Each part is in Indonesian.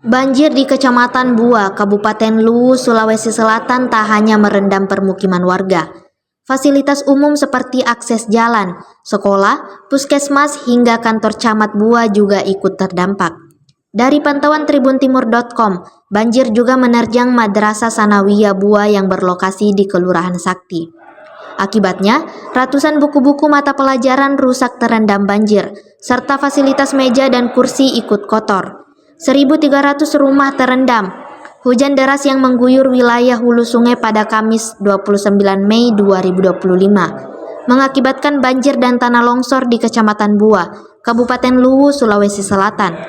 Banjir di Kecamatan Bua, Kabupaten Luwu, Sulawesi Selatan tak hanya merendam permukiman warga. Fasilitas umum seperti akses jalan, sekolah, puskesmas, hingga kantor camat Bua juga ikut terdampak. Dari pantauan tribuntimur.com, banjir juga menerjang Madrasah Sanawiyah Bua yang berlokasi di Kelurahan Sakti. Akibatnya, ratusan buku-buku mata pelajaran rusak terendam banjir, serta fasilitas meja dan kursi ikut kotor. 1.300 rumah terendam. Hujan deras yang mengguyur wilayah hulu sungai pada Kamis 29 Mei 2025 mengakibatkan banjir dan tanah longsor di Kecamatan Bua, Kabupaten Luwu, Sulawesi Selatan.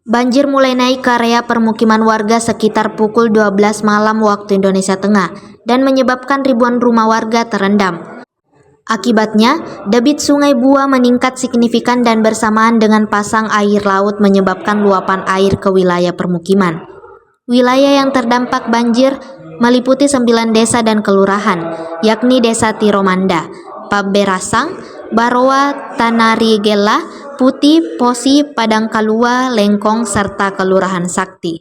Banjir mulai naik ke area permukiman warga sekitar pukul 12 malam waktu Indonesia Tengah dan menyebabkan ribuan rumah warga terendam. Akibatnya, debit Sungai Bua meningkat signifikan dan bersamaan dengan pasang air laut menyebabkan luapan air ke wilayah permukiman. Wilayah yang terdampak banjir meliputi 9 desa dan kelurahan, yakni Desa Tiromanda, Paberasang, Baroa, Tanarigela, Putih, Posi, Padangkalua, Lengkong, serta Kelurahan Sakti.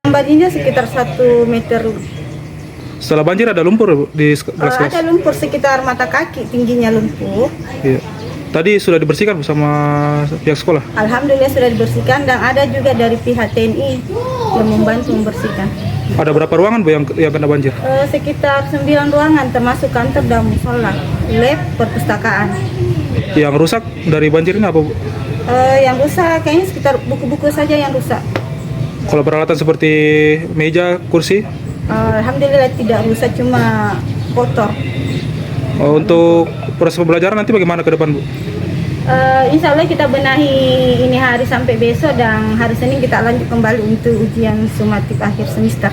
Banjirnya sekitar 1 meter. Setelah banjir ada lumpur di kelas-kelas? Ada lumpur sekitar mata kaki tingginya lumpur. Iya. Tadi sudah dibersihkan bersama pihak sekolah? Alhamdulillah sudah dibersihkan dan ada juga dari pihak TNI yang membantu membersihkan. Ada berapa ruangan Bu yang kena banjir? Sekitar 9 ruangan termasuk kantor dan musola, lab, perpustakaan. Yang rusak dari banjir ini apa Bu? Yang rusak kayaknya sekitar buku-buku saja yang rusak. Kalau peralatan seperti meja, kursi? Alhamdulillah tidak rusak, cuma kotor. Untuk proses pembelajaran nanti bagaimana ke depan Bu? Insya Allah kita benahi ini hari sampai besok dan hari Senin kita lanjut kembali untuk ujian sumatif akhir semester.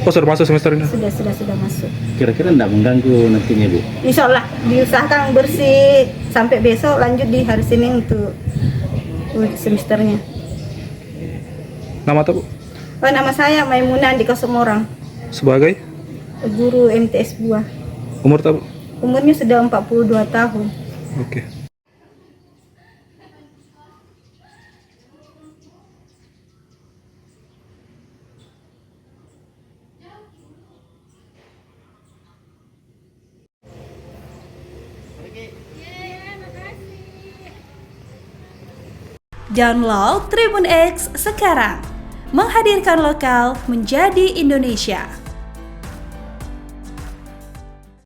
Oh, sudah masuk semester ini? Sudah masuk. Kira-kira tidak mengganggu nantinya Bu? Insya Allah diusahakan bersih sampai besok, lanjut di hari Senin untuk semesternya. Nama apa Bu? Nama saya Maimunah Andika Somorang, Sebagai? guru MTS Bua. Umur tak Bu? Umurnya sudah 42 tahun. Oke. Download Tribun X sekarang, menghadirkan lokal menjadi Indonesia.